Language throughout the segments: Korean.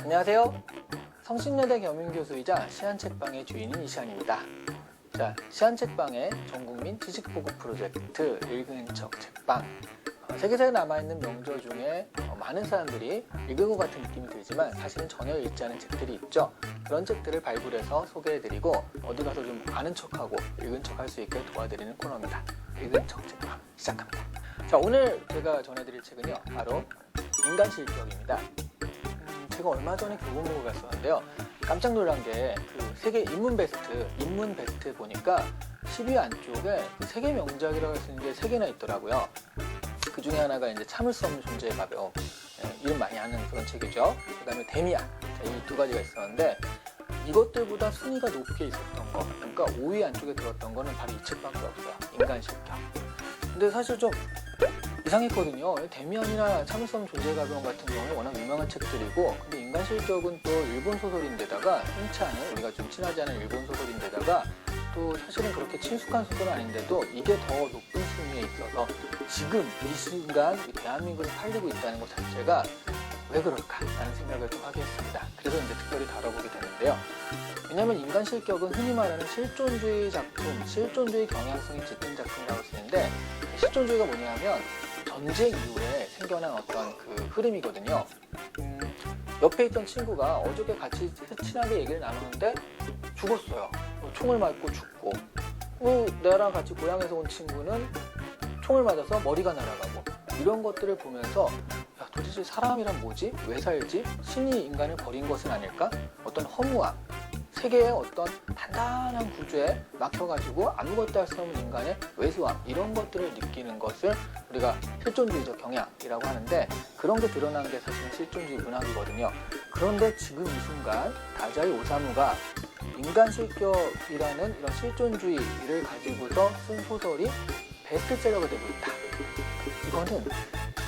안녕하세요. 성신여대 겸임교수이자 시안책방의 주인인 이시안입니다. 자, 시안책방의 전국민 지식보급 프로젝트 읽은 척 책방. 세계사에 남아있는 명저 중에 많은 사람들이 읽은 것 같은 느낌이 들지만 사실은 전혀 읽지 않은 책들이 있죠. 그런 책들을 발굴해서 소개해드리고 어디 가서 좀 아는 척하고 읽은 척 할 수 있게 도와드리는 코너입니다. 읽은 척 책방 시작합니다. 자, 오늘 제가 전해드릴 책은요, 바로 인간실격입니다. 제가 얼마 전에 교보문고 갔었는데요, 깜짝 놀란 게 그 세계 인문 베스트 보니까 10위 안쪽에 그 세계 명작이라고 할 수 있는 게 3개나 있더라고요. 그 중에 하나가 이제 참을 수 없는 존재의 가벼움, 이름 많이 아는 그런 책이죠. 그 다음에 데미안, 이 두 가지가 있었는데 이것들보다 순위가 높게 있었던 거, 그러니까 5위 안쪽에 들었던 거는 바로 이 책밖에 없어요. 인간실격. 근데 사실 좀 이상했거든요. 데미안이나 참을 수 없는 존재의 가벼움 같은 경우는 워낙 유명한 책들이고, 근데 인간실격은 또 일본 소설인데다가 흔치 않은, 우리가 좀 친하지 않은 일본 소설인데다가 또 사실은 그렇게 친숙한 소설은 아닌데도 이게 더 높은 순위에 있어서 지금 이 순간 대한민국에 팔리고 있다는 것 자체가 왜 그럴까라는 생각을 좀 하게 했습니다. 그래서 이제 특별히 다뤄보게 되는데요. 왜냐하면 인간실격은 흔히 말하는 실존주의 작품, 실존주의 경향성이 짙은 작품이라고 쓰는데, 실존주의가 뭐냐면 전쟁 이후에 생겨난 어떤 그 흐름이거든요. 옆에 있던 친구가 어저께 같이 친하게 얘기를 나누는데 죽었어요. 총을 맞고 죽고, 나랑 같이 고향에서 온 친구는 총을 맞아서 머리가 날아가고, 이런 것들을 보면서 야, 도대체 사람이란 뭐지? 왜 살지? 신이 인간을 버린 것은 아닐까? 어떤 허무함, 세계의 어떤 단단한 구조에 막혀가지고 아무것도 할 수 없는 인간의 왜소함, 이런 것들을 느끼는 것을 우리가 실존주의적 경향이라고 하는데, 그런 게 드러난 게 사실은 실존주의 문학이거든요. 그런데 지금 이 순간 다자이 오사무가 인간실격이라는 이런 실존주의를 가지고서 쓴 소설이 베스트셀러가 되고 있다. 이거는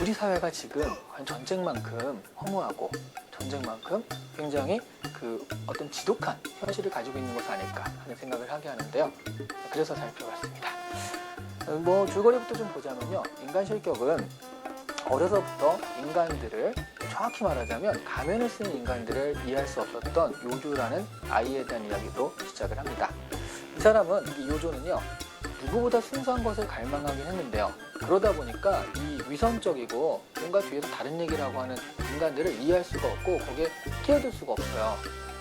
우리 사회가 지금 전쟁만큼 허무하고 전쟁만큼 굉장히 그 어떤 지독한 현실을 가지고 있는 것이 아닐까 하는 생각을 하게 하는데요. 그래서 살펴봤습니다. 줄거리부터 좀 보자면요, 인간실격은 어려서부터 인간들을, 정확히 말하자면 가면을 쓰는 인간들을 이해할 수 없었던 요조라는 아이에 대한 이야기로 시작을 합니다. 이 사람은, 이 요조는요, 누구보다 순수한 것을 갈망하긴 했는데요, 그러다 보니까 이 위선적이고 뭔가 뒤에서 다른 얘기라고 하는 인간들을 이해할 수가 없고 거기에 끼어들 수가 없어요.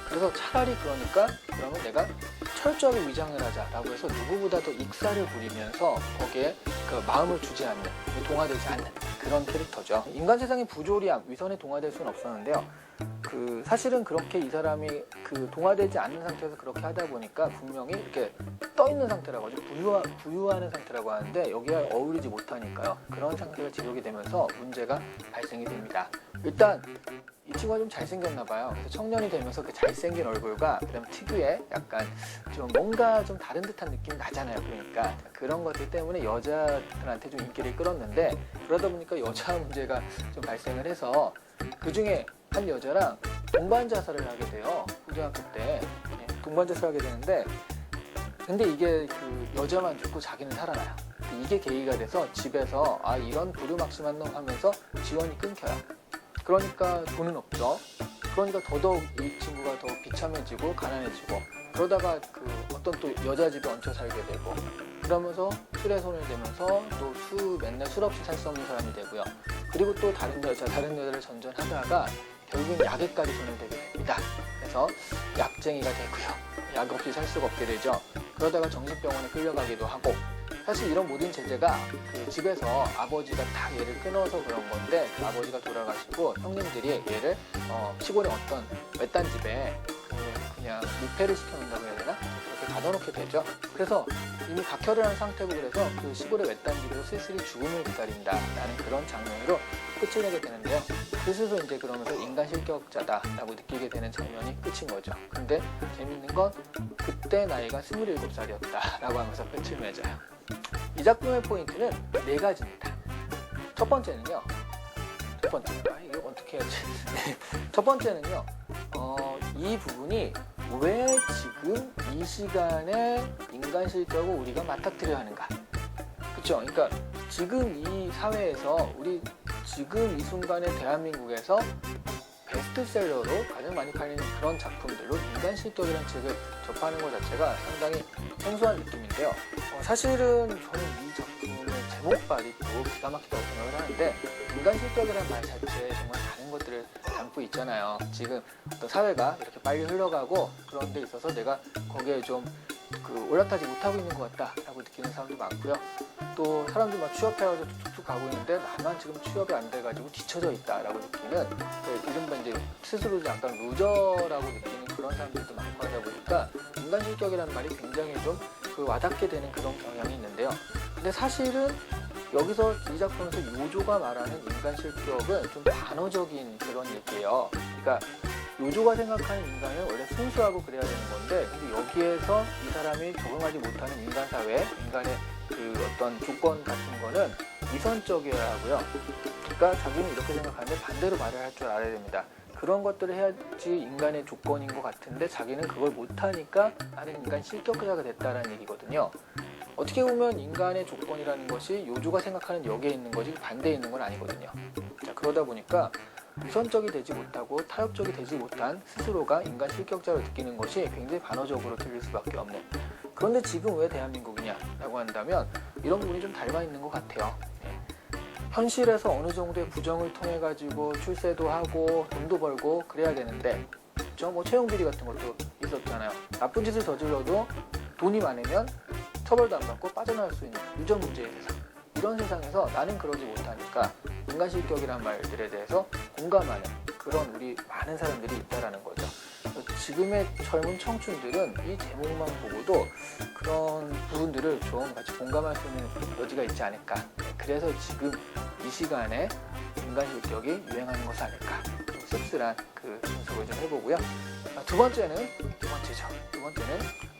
그래서 차라리 그러면 내가 철저하게 위장을 하자라고 해서 누구보다도 익사를 부리면서 거기에 그 마음을 주지 않는, 동화되지 않는 그런 캐릭터죠. 인간 세상의 부조리함, 위선에 동화될 수는 없었는데요, 사실은 그렇게 이 사람이 동화되지 않는 상태에서 그렇게 하다 보니까 분명히 이렇게 떠 있는 상태라고 하죠. 부유하는 상태라고 하는데 여기에 어울리지 못하니까요. 그런 상태가 지속이 되면서 문제가 발생이 됩니다. 일단 이 친구가 좀 잘생겼나 봐요. 그래서 청년이 되면서 그 잘생긴 얼굴과 그다음에 특유의 약간 좀 뭔가 좀 다른 듯한 느낌이 나잖아요. 그러니까 그런 것들 때문에 여자들한테 좀 인기를 끌었는데, 그러다 보니까 여자 문제가 좀 발생을 해서 그 중에 한 여자랑 동반 자살을 하게 돼요. 고등학교 때 동반 자살을 하게 되는데, 근데 이게 그 여자만 죽고 자기는 살아나요. 이게 계기가 돼서 집에서 이런 부류막심한 놈 하면서 지원이 끊겨요. 그러니까 돈은 없죠. 그러니까 더더욱 이 친구가 더 비참해지고 가난해지고, 그러다가 어떤 또 여자 집에 얹혀 살게 되고, 그러면서 술에 손을 대면서 또 맨날 술 없이 살 수 없는 사람이 되고요. 그리고 또 다른 여자를 전전하다가 결국은 약에까지 손을 대게 됩니다. 그래서 약쟁이가 되고요. 약 없이 살 수가 없게 되죠. 그러다가 정신병원에 끌려가기도 하고, 사실 이런 모든 제재가 집에서 아버지가 다 얘를 끊어서 그런 건데, 그 아버지가 돌아가시고 형님들이 얘를 시골의 어떤 외딴 집에 그냥 밀폐를 시켜놓는다고 해야 되나? 그렇게 가둬놓게 되죠. 그래서 이미 각혈을 한 상태고, 그래서 그 시골의 외딴 집에서 쓸쓸히 죽음을 기다린다라는 그런 장면으로 끝을 내게 되는데요. 그래서 이제 그러면서 인간실격자다라고 느끼게 되는 장면이 끝인 거죠. 근데 재밌는 건 그때 나이가 27살이었다라고 하면서 끝을 맺어요. 이 작품의 포인트는 4가지입니다. 첫 번째는요, 이게 어떻게 해야지? 첫 번째는요, 이 부분이 왜 지금 이 시간에 인간실격을 우리가 맞닥뜨려야 하는가? 그렇죠? 그러니까 지금 이 사회에서, 우리 지금 이 순간에 대한민국에서 베스트셀러로 가장 많이 팔리는 그런 작품들로 인간 실격이라는 책을 접하는 것 자체가 상당히 생소한 느낌인데요. 사실은 저는 이 작품의 제목발이 또 기가 막히다고 생각을 하는데, 인간 실격이라는 말 자체에 정말 많은 것들을 담고 있잖아요. 지금 어떤 사회가 이렇게 빨리 흘러가고 그런 데 있어서 내가 거기에 좀 올라타지 못하고 있는 것 같다라고 느끼는 사람도 많고요. 또 사람들 막 취업해가지고 툭툭 가고 있는데 나만 지금 취업이 안 돼가지고 뒤처져 있다라고 느끼는, 이른바 이제 스스로 약간 루저라고 느끼는 그런 사람들도 많고 하다 보니까 인간 실격이라는 말이 굉장히 좀 와닿게 되는 그런 경향이 있는데요. 근데 사실은 여기서 이 작품에서 요조가 말하는 인간 실격은 좀 반어적인 그런 얘기예요. 그러니까 요조가 생각하는 인간은 원래 순수하고 그래야 되는 건데, 근데 여기에서 이 사람이 적응하지 못하는 인간 사회, 인간의 어떤 조건 같은 거는 위선적이어야 하고요. 그러니까 자기는 이렇게 생각하는데 반대로 말을 할 줄 알아야 됩니다. 그런 것들을 해야지 인간의 조건인 것 같은데 자기는 그걸 못하니까 나는 인간 실격자가 됐다는 얘기거든요. 어떻게 보면 인간의 조건이라는 것이 요조가 생각하는 여기에 있는 거지 반대에 있는 건 아니거든요. 자, 그러다 보니까 위선적이 되지 못하고 타협적이 되지 못한 스스로가 인간 실격자로 느끼는 것이 굉장히 반어적으로 들릴 수밖에 없는. 그런데 지금 왜 대한민국이냐라고 한다면 이런 부분이 좀 닮아 있는 것 같아요. 현실에서 어느 정도의 부정을 통해 가지고 출세도 하고 돈도 벌고 그래야 되는데, 뭐 채용 비리 같은 것도 있었잖아요. 나쁜 짓을 저질러도 돈이 많으면 처벌도 안 받고 빠져나갈 수 있는 유전 문제의 세상. 이런 세상에서 나는 그러지 못하니까 인간 실격이란 말들에 대해서 공감하는 그런 우리 많은 사람들이 있다라는 거죠. 지금의 젊은 청춘들은 이 제목만 보고도 그런 부분들을 좀 같이 공감할 수 있는 여지가 있지 않을까. 그래서 지금 이 시간에 인간 실격이 유행하는 것이 아닐까. 좀 씁쓸한 분석을 좀 해보고요. 두 번째는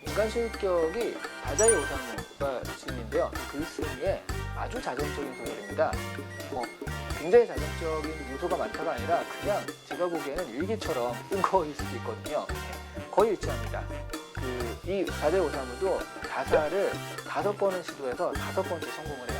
인간 실격이 다자이 오사무가 지은인데요. 글쓰기에 아주 자전적인 소설입니다. 굉장히 자전적인 요소가 많다가 아니라 그냥 제가 보기에는 일기처럼 쓴 거일 수도 있거든요. 거의 일치합니다. 이 다자이 오사무도 자살을 5번을 시도해서 5번째 성공을 해요.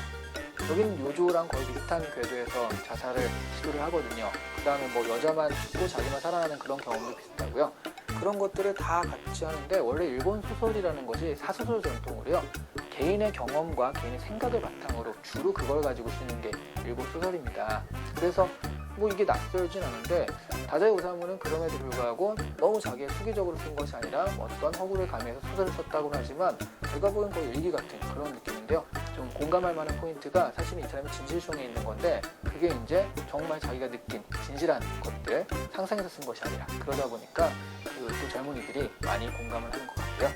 여기는 요조랑 거의 비슷한 궤도에서 자살을 시도를 하거든요. 그 다음에 뭐 여자만 죽고 자기만 살아나는 그런 경험도 비슷하고요. 그런 것들을 다 같이 하는데, 원래 일본 소설이라는 것이 사소설 전통으로요. 개인의 경험과 개인의 생각을 바탕으로 주로 그걸 가지고 쓰는 게 일본 소설입니다. 그래서 뭐 이게 낯설진 않은데, 다자이 오사무는 그럼에도 불구하고 너무 자기의 수기적으로 쓴 것이 아니라 어떤 허구를 가미해서 소설을 썼다고는 하지만 제가 보기엔 거의 일기 같은 그런 느낌인데요. 좀 공감할 만한 포인트가 사실은 이 사람이 진실성에 있는 건데, 그게 이제 정말 자기가 느낀 진실한 것들 상상해서 쓴 것이 아니라, 그러다 보니까 또 젊은이들이 많이 공감을 하는 것 같고요.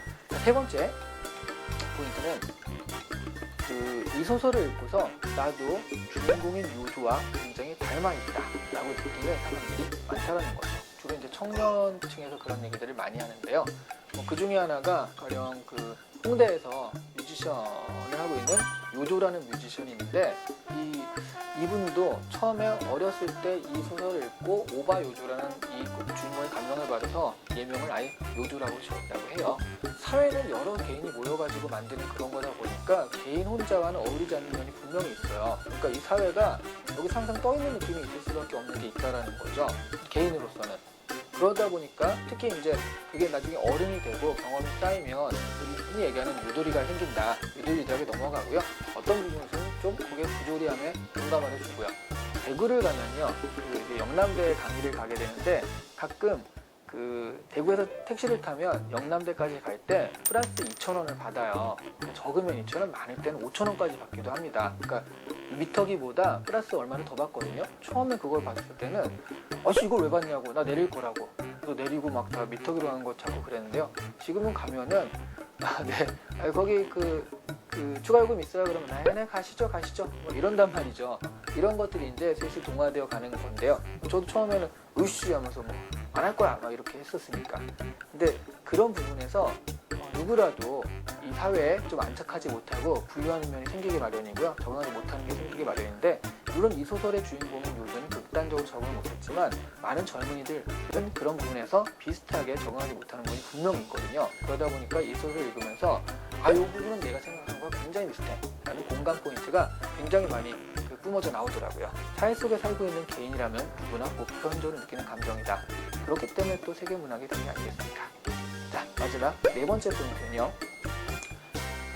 세 번째 포인트는 이 소설을 읽고서 나도 주인공인 요조와 굉장히 닮아 있다라고 느끼는 사람들이 많다는 거죠. 주로 이제 청년층에서 그런 얘기들을 많이 하는데요. 그 중에 하나가 가령 홍대에서 뮤지션을 하고 있는 요조라는 뮤지션이 있는데, 이분도 처음에 어렸을 때 이 소설을 읽고 오바 요조라는 이 주인공의 감명을 받아서 예명을 아예 요조라고 지었다고 해요. 사회는 여러 개인이 모여가지고 만드는 그런 거다 보니까 개인 혼자와는 어울리지 않는 면이 분명히 있어요. 그러니까 이 사회가 여기 항상 떠있는 느낌이 있을 수밖에 없는 게 있다라는 거죠. 개인으로서는. 그러다 보니까 특히 이제 그게 나중에 어른이 되고 경험이 쌓이면 우리 흔히 얘기하는 유도리가 생긴다. 유도리들에게 넘어가고요. 어떤 부분에서는 좀 그게 부조리함에 공감을 해주고요. 대구를 가면요, 이제 영남대 강의를 가게 되는데 가끔 대구에서 택시를 타면 영남대까지 갈 때 플러스 2,000원을 받아요. 적으면 2,000원, 많을 때는 5,000원까지 받기도 합니다. 그러니까 미터기보다 플러스 얼마를 더 받거든요. 처음에 그걸 봤을 때는 이걸 왜 받냐고, 나 내릴 거라고. 그래서 내리고 막 다 미터기로 하는 거 찾고 그랬는데요. 지금은 가면은 네, 거기 추가 요금 있어요? 그러면 네, 가시죠 뭐 이런단 말이죠. 이런 것들이 이제 슬슬 동화되어 가는 건데요. 저도 처음에는 으쌰 하면서 안 할 거야 막 이렇게 했었으니까. 근데 그런 부분에서 누구라도 이 사회에 좀 안착하지 못하고 부유하는 면이 생기기 마련이고요. 적응하지 못하는 게 생기기 마련인데, 물론 이 소설의 주인공인 요조는 극단적으로 적응을 못했지만 많은 젊은이들은 그런 부분에서 비슷하게 적응하지 못하는 부분이 분명히 있거든요. 그러다 보니까 이 소설을 읽으면서 이 부분은 내가 생각하는 거와 굉장히 비슷해 라는 공감 포인트가 굉장히 많이 뿜어져 나오더라고요. 사회 속에 살고 있는 개인이라면 누구나 보편적으로 느끼는 감정이다. 그렇기 때문에 또 세계문학이 된 게 아니겠습니까? 자, 마지막 네 번째 포인트는요.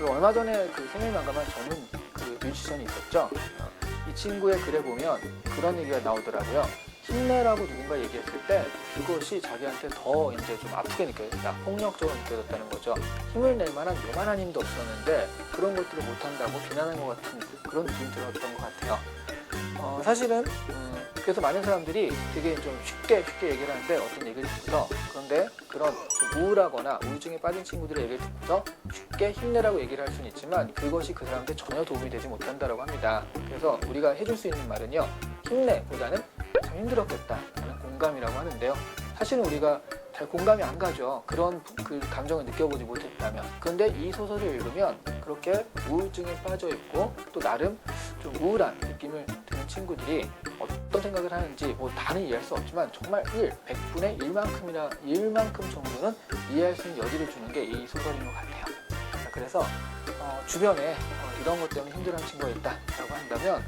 얼마 전에 그 생일만감한 전문 그 뮤지션이 있었죠. 이 친구의 글에 보면 그런 얘기가 나오더라고요. 힘내라고 누군가 얘기했을 때 그것이 자기한테 더 이제 좀 아프게 느껴졌다. 폭력적으로 느껴졌다는 거죠. 힘을 낼 만한 요만한 힘도 없었는데 그런 것들을 못한다고 비난한 것 같은 그런 느낌이 들었던 것 같아요. 사실은 그래서 많은 사람들이 되게 좀 쉽게 얘기를 하는데 어떤 얘기를 듣고서 그런데 그런 좀 우울하거나 우울증에 빠진 친구들의 얘기를 듣고서 쉽게 힘내라고 얘기를 할 수는 있지만 그것이 그 사람한테 전혀 도움이 되지 못한다고 합니다. 그래서 우리가 해줄 수 있는 말은요. 힘내보다는 참 힘들었겠다 라는 공감이라고 하는데요. 사실은 우리가 잘 공감이 안 가죠. 그런 그 감정을 느껴보지 못했다면. 그런데 이 소설을 읽으면 그렇게 우울증에 빠져 있고 또 나름 좀 우울한 느낌을 드는 친구들이 어떤 생각을 하는지 뭐 다는 이해할 수 없지만 정말 100분의 1만큼 정도는 이해할 수 있는 여지를 주는 게 이 소설인 것 같아요. 그래서 주변에 이런 것 때문에 힘들어하는 친구가 있다라고 한다면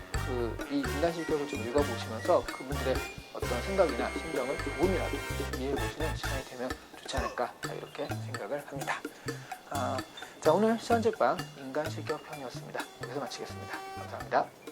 이 인간 실격을 좀 읽어보시면서 그분들의 어떤 생각이나 심정을 조금이라도 이해해보시는 시간이 되면 좋지 않을까 이렇게 생각을 합니다. 자, 오늘 시간제빵 인간 실격 편이었습니다. 여기서 마치겠습니다. 감사합니다.